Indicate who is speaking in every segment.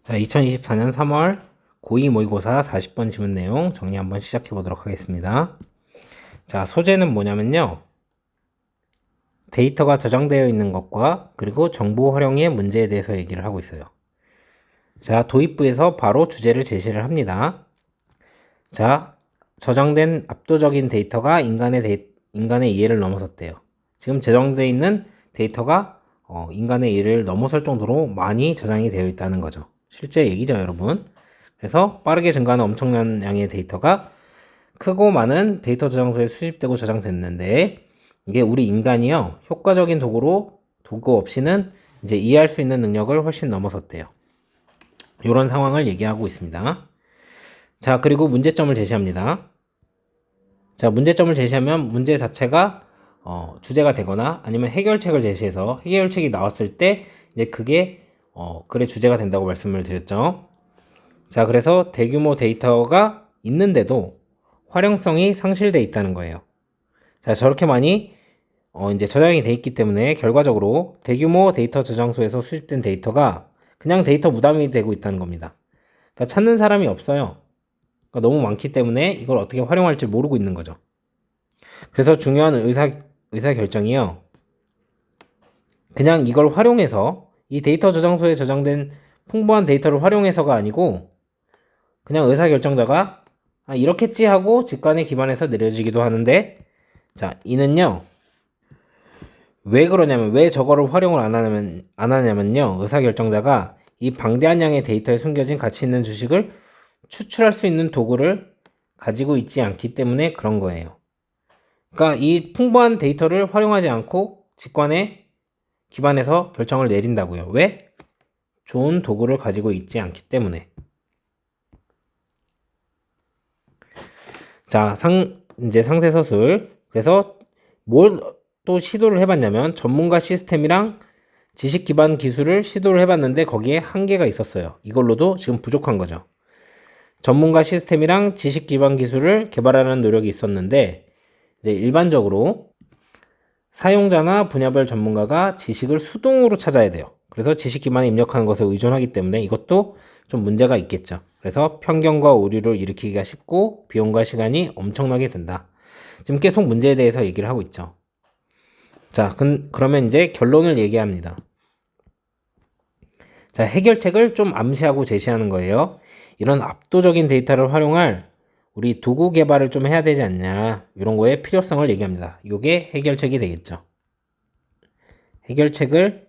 Speaker 1: 자, 2024년 3월 고2 모의고사 40번 지문 내용 정리 한번 시작해 보도록 하겠습니다. 자, 소재는 뭐냐면요. 데이터가 저장되어 있는 것과 그리고 정보 활용의 문제에 대해서 얘기를 하고 있어요. 자, 도입부에서 바로 주제를 제시를 합니다. 자, 저장된 압도적인 데이터가 인간의 이해를 넘어섰대요. 지금 저장되어 있는 데이터가 인간의 이해를 넘어설 정도로 많이 저장이 되어 있다는 거죠. 실제 얘기죠, 여러분. 그래서 빠르게 증가하는 엄청난 양의 데이터가 크고 많은 데이터 저장소에 수집되고 저장됐는데, 이게 우리 인간이요, 효과적인 도구 없이는 이제 이해할 수 있는 능력을 훨씬 넘어섰대요. 이런 상황을 얘기하고 있습니다. 자, 그리고 문제점을 제시합니다. 자, 문제점을 제시하면 문제 자체가 주제가 되거나 아니면 해결책을 제시해서 해결책이 나왔을 때 이제 그게 글의 주제가 된다고 말씀을 드렸죠. 자, 그래서 대규모 데이터가 있는데도 활용성이 상실돼 있다는 거예요. 자, 저렇게 많이 이제 저장이 돼 있기 때문에 결과적으로 대규모 데이터 저장소에서 수집된 데이터가 그냥 데이터 무덤이 되고 있다는 겁니다. 그러니까 찾는 사람이 없어요. 그러니까 너무 많기 때문에 이걸 어떻게 활용할지 모르고 있는 거죠. 그래서 중요한 의사 결정이요. 그냥 이걸 활용해서 이 데이터 저장소에 저장된 풍부한 데이터를 활용해서가 아니고 그냥 의사결정자가 이렇겠지 하고 직관에 기반해서 내려지기도 하는데, 자, 이는요, 왜 그러냐면, 왜 저거를 활용을 안 하냐면요, 의사결정자가 이 방대한 양의 데이터에 숨겨진 가치 있는 주식을 추출할 수 있는 도구를 가지고 있지 않기 때문에 그런 거예요. 그러니까 이 풍부한 데이터를 활용하지 않고 직관에 기반해서 결정을 내린다고요. 왜? 좋은 도구를 가지고 있지 않기 때문에. 자, 이제 상세서술. 그래서 뭘 또 시도를 해봤냐면 전문가 시스템이랑 지식 기반 기술을 시도를 해봤는데 거기에 한계가 있었어요. 이걸로도 지금 부족한 거죠. 전문가 시스템이랑 지식 기반 기술을 개발하는 노력이 있었는데 이제 일반적으로 사용자나 분야별 전문가가 지식을 수동으로 찾아야 돼요. 그래서 지식 기반에 입력하는 것에 의존하기 때문에 이것도 좀 문제가 있겠죠. 그래서 편견과 오류를 일으키기가 쉽고 비용과 시간이 엄청나게 든다. 지금 계속 문제에 대해서 얘기를 하고 있죠. 자, 그러면 이제 결론을 얘기합니다. 자, 해결책을 좀 암시하고 제시하는 거예요. 이런 압도적인 데이터를 활용할 우리 도구 개발을 좀 해야 되지 않냐. 이런 거에 필요성을 얘기합니다. 이게 해결책이 되겠죠. 해결책을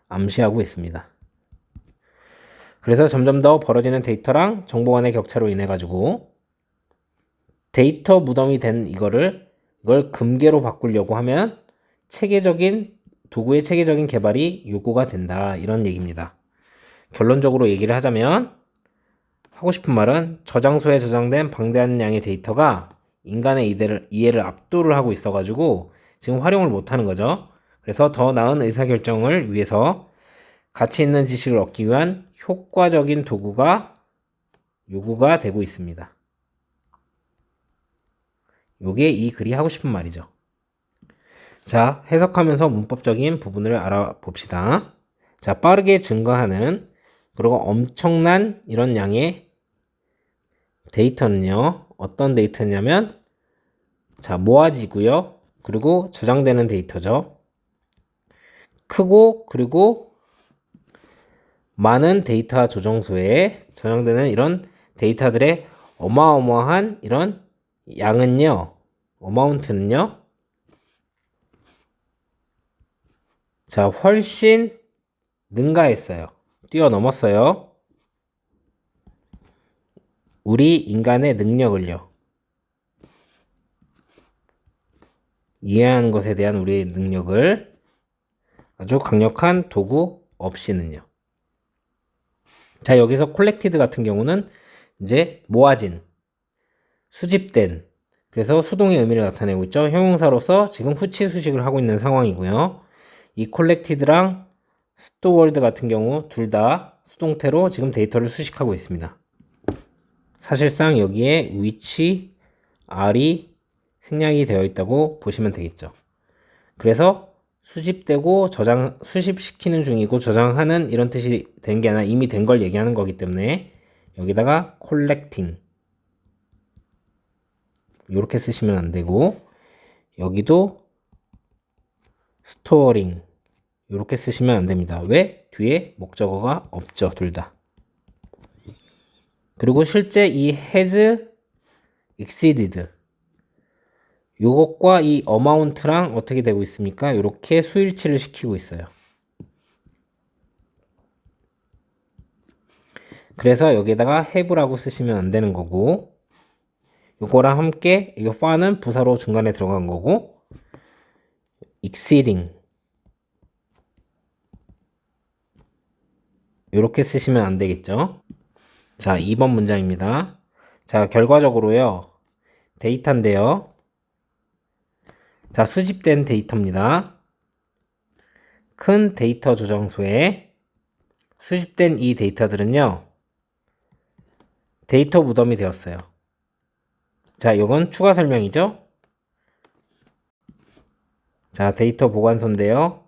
Speaker 1: 암시하고 있습니다. 그래서 점점 더 벌어지는 데이터랑 정보 간의 격차로 인해 가지고 데이터 무덤이 된 이걸 금괴로 바꾸려고 하면 도구의 체계적인 개발이 요구가 된다. 이런 얘기입니다. 결론적으로 얘기를 하자면 하고 싶은 말은 저장소에 저장된 방대한 양의 데이터가 인간의 이해를 압도를 하고 있어가지고 지금 활용을 못하는 거죠. 그래서 더 나은 의사결정을 위해서 가치 있는 지식을 얻기 위한 효과적인 도구가 요구가 되고 있습니다. 요게 이 글이 하고 싶은 말이죠. 자, 해석하면서 문법적인 부분을 알아봅시다. 자, 빠르게 증가하는 그리고 엄청난 이런 양의 데이터는요. 어떤 데이터냐면 자, 모아지고요. 그리고 저장되는 데이터죠. 크고 그리고 많은 데이터 저장소에 저장되는 이런 데이터들의 어마어마한 이런 양은요. 어마운트는요. 자, 훨씬 능가했어요. 뛰어넘었어요. 우리 인간의 능력을요. 이해하는 것에 대한 우리의 능력을 아주 강력한 도구 없이는요. 자, 여기서 콜렉티드 같은 경우는 이제 모아진, 수집된, 그래서 수동의 의미를 나타내고 있죠. 형용사로서 지금 후치 수식을 하고 있는 상황이고요. 이 콜렉티드랑 스토어월드 같은 경우 둘 다 수동태로 지금 데이터를 수식하고 있습니다. 사실상 여기에 위치, R이 생략이 되어 있다고 보시면 되겠죠. 그래서 수집되고 수집시키는 중이고 저장하는 이런 뜻이 된 게 아니라 이미 된 걸 얘기하는 거기 때문에 여기다가 collecting 이렇게 쓰시면 안 되고, 여기도 storing 이렇게 쓰시면 안 됩니다. 왜? 뒤에 목적어가 없죠, 둘 다. 그리고 실제 이 has exceeded 요것과 이 amount랑 어떻게 되고 있습니까? 이렇게 수일치를 시키고 있어요. 그래서 여기에다가 have라고 쓰시면 안 되는 거고, 요거랑 함께 이 far는 부사로 중간에 들어간 거고, exceeding 이렇게 쓰시면 안 되겠죠. 자, 2번 문장입니다. 자, 결과적으로요, 데이터인데요. 자, 수집된 데이터입니다. 큰 데이터 저장소에 수집된 이 데이터들은요, 데이터 무덤이 되었어요. 자, 이건 추가 설명이죠. 자, 데이터 보관소인데요.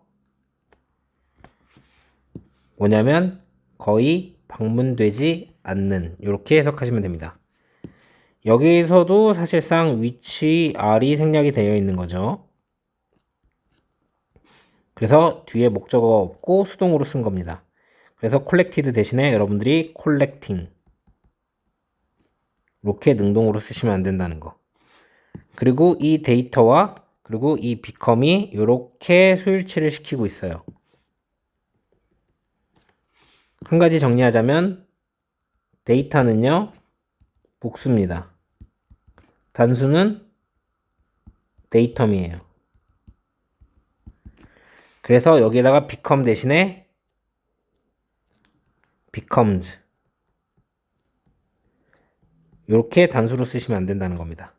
Speaker 1: 뭐냐면 거의 방문되지 않는, 이렇게 해석하시면 됩니다. 여기에서도 사실상 which are이 생략이 되어 있는 거죠. 그래서 뒤에 목적어가 없고 수동으로 쓴 겁니다. 그래서 collected 대신에 여러분들이 collecting 이렇게 능동으로 쓰시면 안 된다는 거. 그리고 이 데이터와 그리고 이 become이 이렇게 수일치를 시키고 있어요. 한 가지 정리하자면 데이터는요, 복수입니다. 단수는 데이텀이에요. 그래서 여기에다가 become 대신에 becomes 이렇게 단수로 쓰시면 안 된다는 겁니다.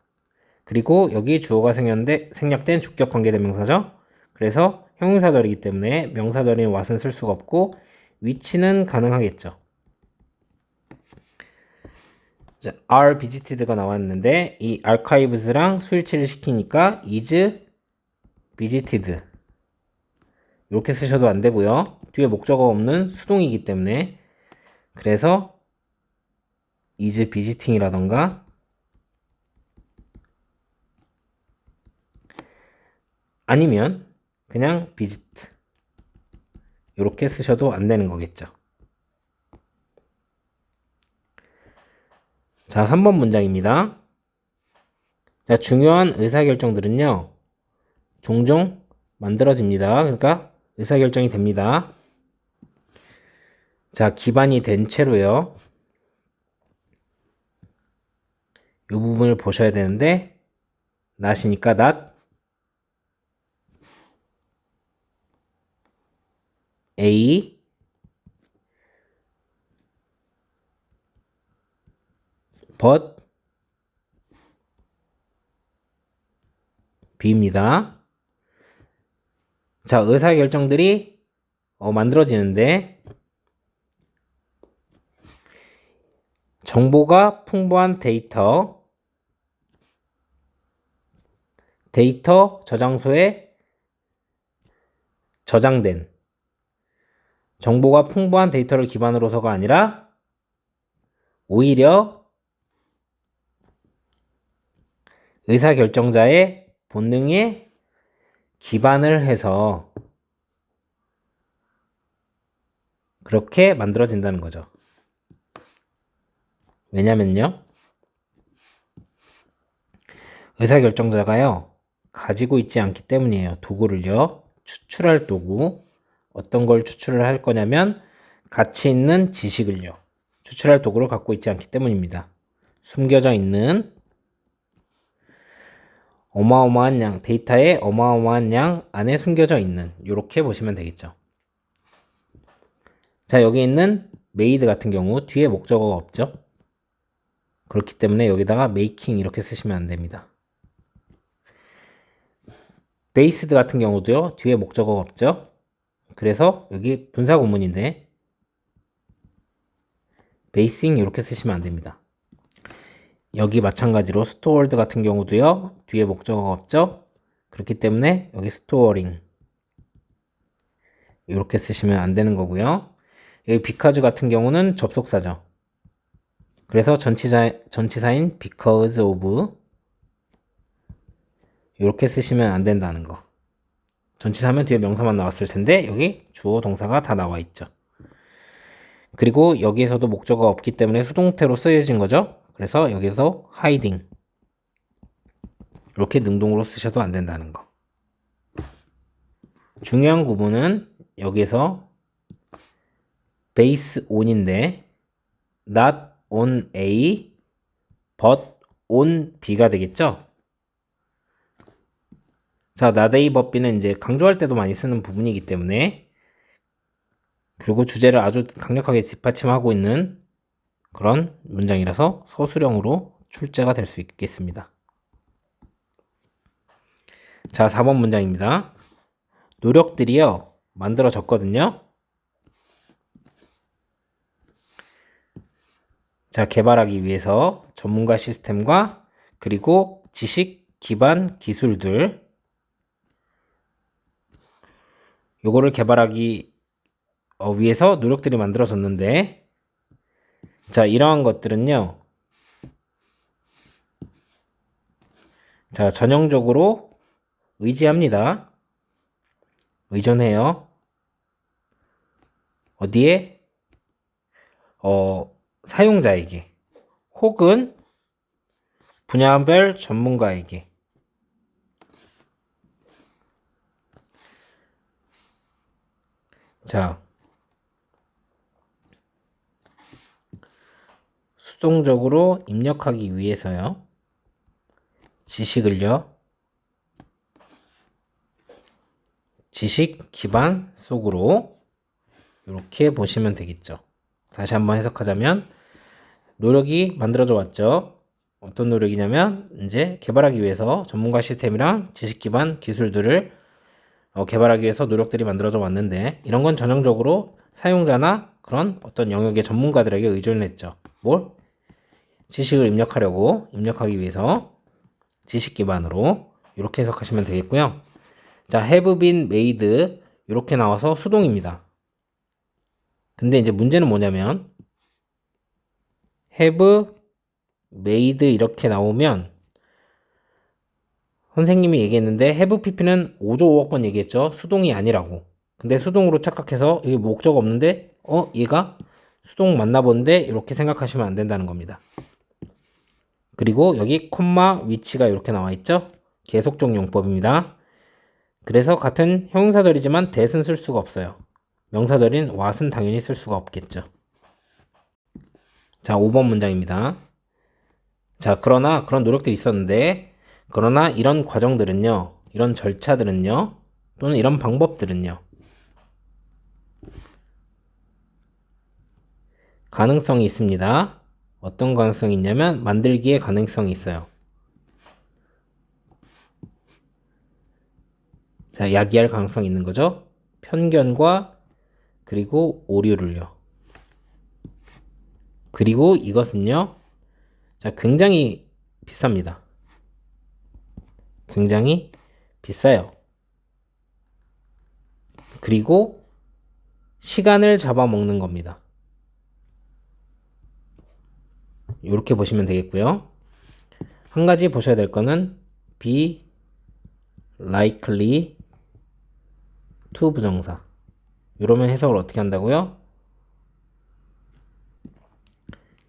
Speaker 1: 그리고 여기 주어가 생략된 주격 관계대명사죠. 그래서 형용사절이기 때문에 명사절인 what은 쓸 수가 없고 which는 가능하겠죠. 자, are visited가 나왔는데 이 archives랑 수일치를 시키니까 is visited 이렇게 쓰셔도 안 되고요. 뒤에 목적어 없는 수동이기 때문에 그래서 is visiting이라던가 아니면 그냥 visit 이렇게 쓰셔도 안 되는 거겠죠. 자, 3번 문장입니다. 자, 중요한 의사결정들은요, 종종 만들어집니다. 그러니까 의사결정이 됩니다. 자, 기반이 된 채로요. 이 부분을 보셔야 되는데, not이니까 not A but B입니다. 자, 의사결정들이 만들어지는데 정보가 풍부한 데이터 저장소에 저장된 정보가 풍부한 데이터를 기반으로서가 아니라 오히려 의사결정자의 본능에 기반을 해서 그렇게 만들어진다는 거죠. 왜냐면요, 의사결정자가요, 가지고 있지 않기 때문이에요. 도구를요, 추출할 도구. 어떤 걸 추출을 할 거냐면 가치 있는 지식을요, 추출할 도구를 갖고 있지 않기 때문입니다. 숨겨져 있는 어마어마한 양, 데이터의 어마어마한 양 안에 숨겨져 있는, 이렇게 보시면 되겠죠. 자, 여기 있는 made 같은 경우 뒤에 목적어가 없죠. 그렇기 때문에 여기다가 making 이렇게 쓰시면 안 됩니다. based 같은 경우도요, 뒤에 목적어가 없죠. 그래서 여기 분사 구문인데 basing 이렇게 쓰시면 안 됩니다. 여기 마찬가지로 stored 같은 경우도요, 뒤에 목적어가 없죠. 그렇기 때문에 여기 storing 이렇게 쓰시면 안 되는 거고요. 여기 because 같은 경우는 접속사죠. 그래서 전치사인 because of 이렇게 쓰시면 안 된다는 거. 전치사면 뒤에 명사만 나왔을 텐데 여기 주어 동사가 다 나와 있죠. 그리고 여기에서도 목적어가 없기 때문에 수동태로 쓰여진 거죠. 그래서 여기서 hiding 이렇게 능동으로 쓰셔도 안 된다는 거. 중요한 구분은 여기서 base on인데 not on A but on B가 되겠죠. 자, not A but B는 이제 강조할 때도 많이 쓰는 부분이기 때문에 그리고 주제를 아주 강력하게 뒷받침하고 있는 그런 문장이라서 서술형으로 출제가 될 수 있겠습니다. 자, 4번 문장입니다. 노력들이요 만들어졌거든요. 자, 개발하기 위해서 전문가 시스템과 그리고 지식 기반 기술들 요거를 개발하기 위해서 노력들이 만들어졌는데 자, 이러한 것들은요 자, 전형적으로 의지합니다. 의존해요. 어디에? 사용자에게 혹은 분야별 전문가에게. 자, 수동적으로 입력하기 위해서요. 지식을요. 지식 기반 속으로 이렇게 보시면 되겠죠. 다시 한번 해석하자면 노력이 만들어져 왔죠. 어떤 노력이냐면 이제 개발하기 위해서 전문가 시스템이랑 지식 기반 기술들을 개발하기 위해서 노력들이 만들어져 왔는데 이런 건 전형적으로 사용자나 그런 어떤 영역의 전문가들에게 의존을 했죠. 뭘? 지식을 입력하기 위해서 지식 기반으로 이렇게 해석하시면 되겠고요. 자, have been made 이렇게 나와서 수동입니다. 근데 이제 문제는 뭐냐면 have made 이렇게 나오면 선생님이 얘기했는데 have pp는 5조 5억 번 얘기했죠. 수동이 아니라고. 근데 수동으로 착각해서 이게 목적 없는데 얘가 수동 맞나 본데 이렇게 생각하시면 안 된다는 겁니다. 그리고 여기 콤마 위치가 이렇게 나와 있죠. 계속적 용법입니다. 그래서 같은 형용사절이지만 that은 쓸 수가 없어요. 명사절인 what은 당연히 쓸 수가 없겠죠. 자, 5번 문장입니다. 자, 그러나 그런 노력들이 있었는데 그러나 이런 과정들은요. 이런 절차들은요. 또는 이런 방법들은요. 가능성이 있습니다. 어떤 가능성이 있냐면 만들기의 가능성이 있어요. 자, 야기할 가능성이 있는 거죠. 편견과 그리고 오류를요. 그리고 이것은요. 자, 굉장히 비쌉니다. 굉장히 비싸요. 그리고 시간을 잡아먹는 겁니다. 이렇게 보시면 되겠고요. 한 가지 보셔야 될 거는 be likely to 부정사. 이러면 해석을 어떻게 한다고요?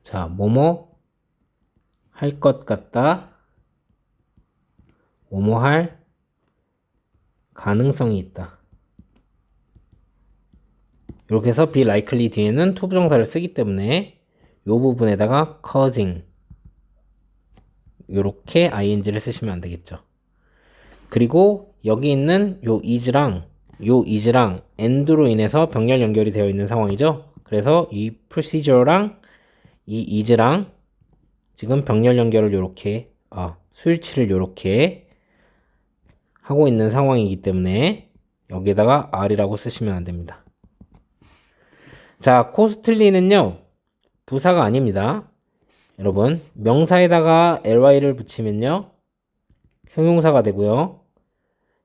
Speaker 1: 자, 뭐뭐 할 것 같다. 뭐뭐 할 가능성이 있다. 이렇게 해서 be likely 뒤에는 to 부정사를 쓰기 때문에 이 부분에다가 causing 이렇게 ing를 쓰시면 안 되겠죠. 그리고 여기 있는 요 is랑 and로 인해서 병렬 연결이 되어 있는 상황이죠. 그래서 이 procedure랑 이 is랑 지금 병렬 연결을 요렇게 수일치를 요렇게 하고 있는 상황이기 때문에 여기에다가 r이라고 쓰시면 안 됩니다. 자, costly는요 부사가 아닙니다. 여러분, 명사에다가 ly를 붙이면요 형용사가 되고요.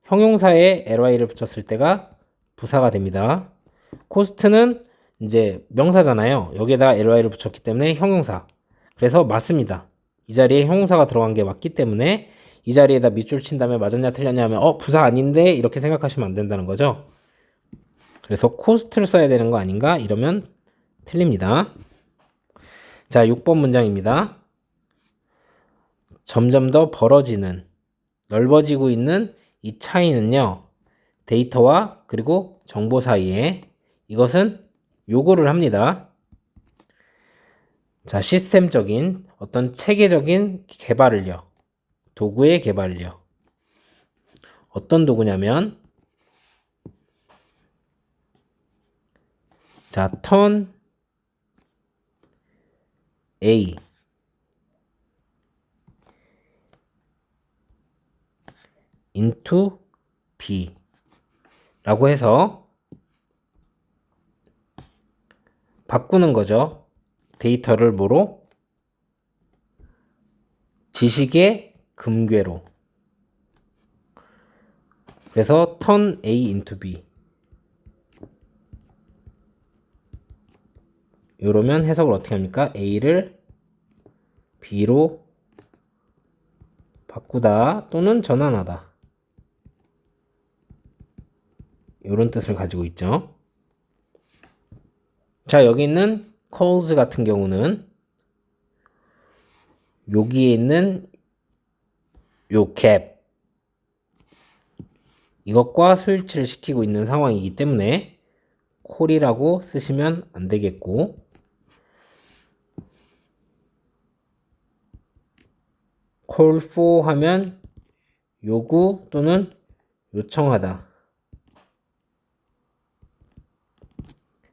Speaker 1: 형용사에 ly를 붙였을 때가 부사가 됩니다. 코스트는 이제 명사잖아요. 여기에다 ly를 붙였기 때문에 형용사. 그래서 맞습니다. 이 자리에 형용사가 들어간 게 맞기 때문에 이 자리에다 밑줄 친 다음에 맞았냐 틀렸냐 하면 부사 아닌데 이렇게 생각하시면 안 된다는 거죠. 그래서 코스트를 써야 되는 거 아닌가? 이러면 틀립니다. 자, 6번 문장입니다. 점점 더 벌어지는, 넓어지고 있는 이 차이는요, 데이터와 그리고 정보 사이에 이것은 요구를 합니다. 자, 시스템적인 어떤 체계적인 개발을요, 도구의 개발을요. 어떤 도구냐면, 자, turn A into B 라고 해서 바꾸는 거죠. 데이터를 뭐로? 지식의 금괴로. 그래서 turn A into B. 이러면 해석을 어떻게 합니까? A를 B로 바꾸다 또는 전환하다. 이런 뜻을 가지고 있죠. 자, 여기 있는 calls 같은 경우는 여기에 있는 요 gap 이것과 수일치를 시키고 있는 상황이기 때문에 call이라고 쓰시면 안 되겠고, call for 하면 요구 또는 요청하다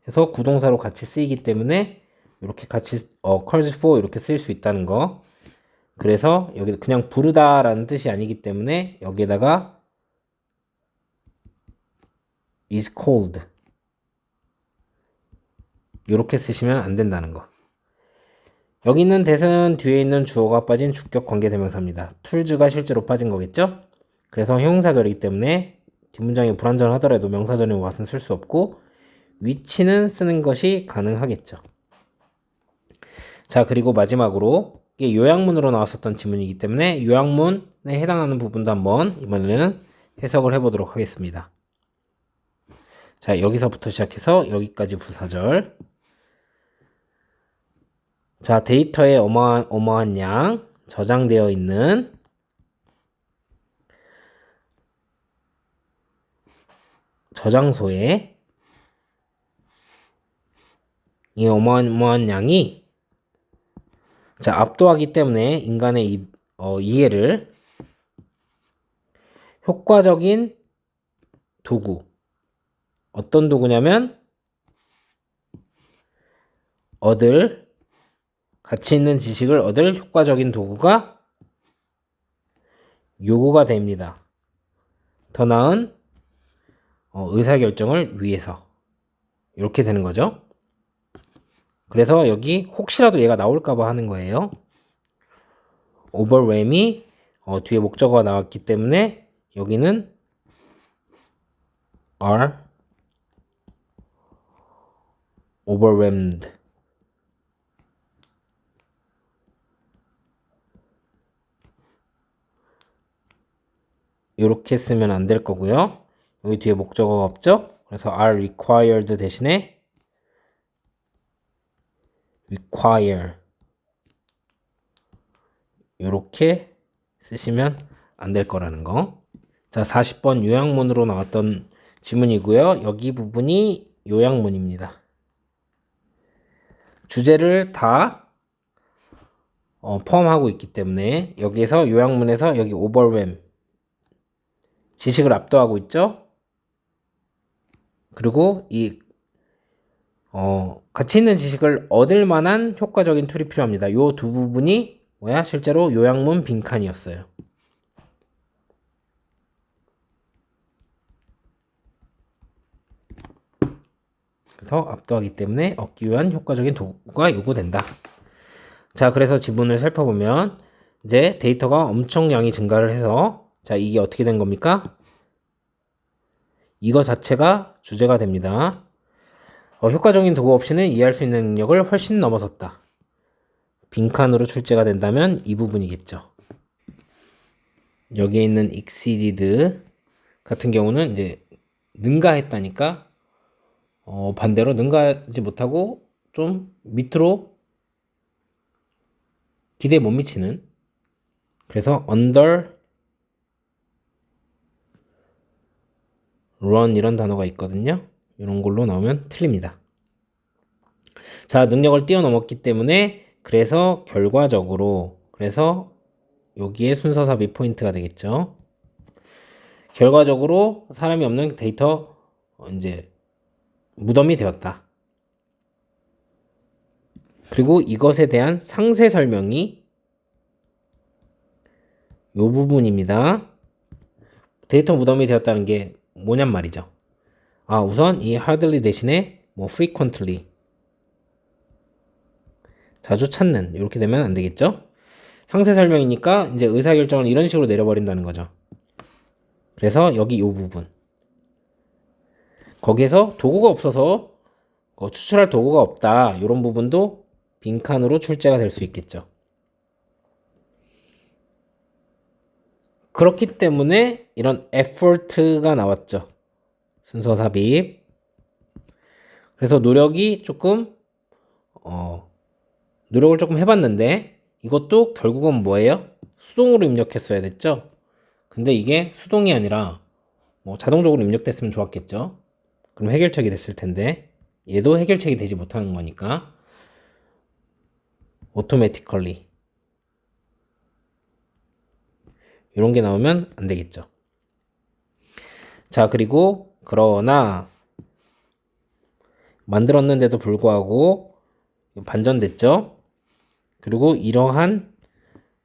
Speaker 1: 해서 구동사로 같이 쓰이기 때문에 이렇게 같이 calls for 이렇게 쓸 수 있다는 거. 그래서 여기 그냥 부르다 라는 뜻이 아니기 때문에 여기에다가 is called 이렇게 쓰시면 안 된다는 거. 여기 있는 that은 뒤에 있는 주어가 빠진 주격 관계대명사입니다. tools가 실제로 빠진 거겠죠? 그래서 형용사절이기 때문에 뒷문장이 불완전하더라도 명사절인 what은 쓸 수 없고 which는 쓰는 것이 가능하겠죠. 자, 그리고 마지막으로 이게 요약문으로 나왔었던 지문이기 때문에 요약문에 해당하는 부분도 한번 이번에는 해석을 해보도록 하겠습니다. 자, 여기서부터 시작해서 여기까지 부사절. 자, 데이터에 어마어마한 양 저장되어 있는 저장소에 이 어마어마한 양이 자, 압도하기 때문에 인간의 이해를 효과적인 도구. 어떤 도구냐면 가치 있는 지식을 얻을 효과적인 도구가 요구가 됩니다. 더 나은 의사결정을 위해서 이렇게 되는 거죠. 그래서 여기 혹시라도 얘가 나올까봐 하는 거예요. overwhelm이 뒤에 목적어가 나왔기 때문에 여기는 are overwhelmed 이렇게 쓰면 안 될 거고요. 여기 뒤에 목적어가 없죠? 그래서 are required 대신에 require 이렇게 쓰시면 안 될 거라는 거. 자, 40번 요약문으로 나왔던 지문이고요. 여기 부분이 요약문입니다. 주제를 다 포함하고 있기 때문에 여기에서 요약문에서 여기 overwhelm 지식을 압도하고 있죠. 그리고 이 가치 있는 지식을 얻을 만한 효과적인 툴이 필요합니다. 이 두 부분이 뭐야? 실제로 요약문 빈칸이었어요. 그래서 압도하기 때문에 얻기 위한 효과적인 도구가 요구된다. 자, 그래서 지문을 살펴보면 이제 데이터가 엄청 양이 증가를 해서 자, 이게 어떻게 된 겁니까? 이거 자체가 주제가 됩니다. 효과적인 도구 없이는 이해할 수 있는 능력을 훨씬 넘어섰다. 빈칸으로 출제가 된다면 이 부분이겠죠. 여기에 있는 exceeded 같은 경우는 이제 능가했다니까 반대로 능가하지 못하고 좀 밑으로 기대에 못 미치는, 그래서 under run 이런 단어가 있거든요. 이런 걸로 나오면 틀립니다. 자, 능력을 뛰어넘었기 때문에 그래서 결과적으로 그래서 여기에 순서 삽입 포인트가 되겠죠. 결과적으로 사람이 없는 데이터 이제 무덤이 되었다. 그리고 이것에 대한 상세 설명이 이 부분입니다. 데이터 무덤이 되었다는 게 뭐냔 말이죠. 우선 이 hardly 대신에 뭐 frequently 자주 찾는 이렇게 되면 안 되겠죠. 상세 설명이니까 이제 의사결정을 이런 식으로 내려버린다는 거죠. 그래서 여기 이 부분 거기에서 도구가 없어서 추출할 도구가 없다 이런 부분도 빈칸으로 출제가 될 수 있겠죠. 그렇기 때문에 이런 effort가 나왔죠. 순서 삽입. 그래서 노력이 조금 노력을 조금 해봤는데 이것도 결국은 뭐예요? 수동으로 입력했어야 됐죠. 근데 이게 수동이 아니라 뭐 자동적으로 입력됐으면 좋았겠죠. 그럼 해결책이 됐을 텐데 얘도 해결책이 되지 못하는 거니까 automatically 이런 게 나오면 안 되겠죠. 자, 그리고 그러나 만들었는데도 불구하고 반전됐죠. 그리고 이러한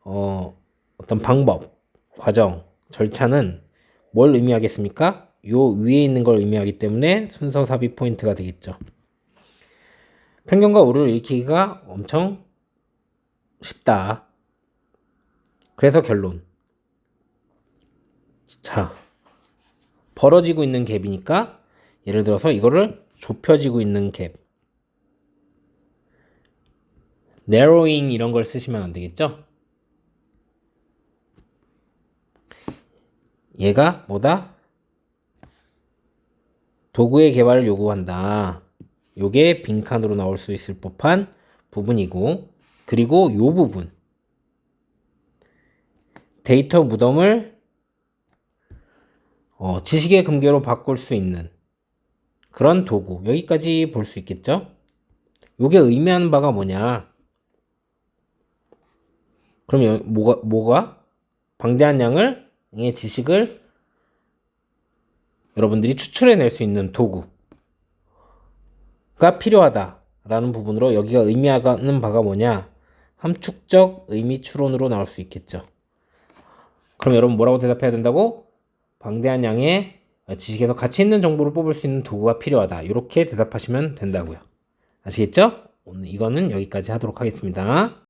Speaker 1: 어떤 방법, 과정, 절차는 뭘 의미하겠습니까? 요 위에 있는 걸 의미하기 때문에 순서 삽입 포인트가 되겠죠. 편견과 오류를 읽히기가 엄청 쉽다. 그래서 결론. 자, 벌어지고 있는 갭이니까 예를 들어서 이거를 좁혀지고 있는 갭. narrowing 이런 걸 쓰시면 안 되겠죠? 얘가 뭐다? 도구의 개발을 요구한다. 요게 빈칸으로 나올 수 있을 법한 부분이고, 그리고 요 부분 데이터 무덤을 지식의 금괴로 바꿀 수 있는 그런 도구, 여기까지 볼 수 있겠죠? 요게 의미하는 바가 뭐냐? 그럼 뭐가? 방대한 양의 지식을 여러분들이 추출해낼 수 있는 도구가 필요하다라는 부분으로 여기가 의미하는 바가 뭐냐? 함축적 의미 추론으로 나올 수 있겠죠. 그럼 여러분 뭐라고 대답해야 된다고? 방대한 양의 지식에서 가치 있는 정보를 뽑을 수 있는 도구가 필요하다. 이렇게 대답하시면 된다고요. 아시겠죠? 오늘 이거는 여기까지 하도록 하겠습니다.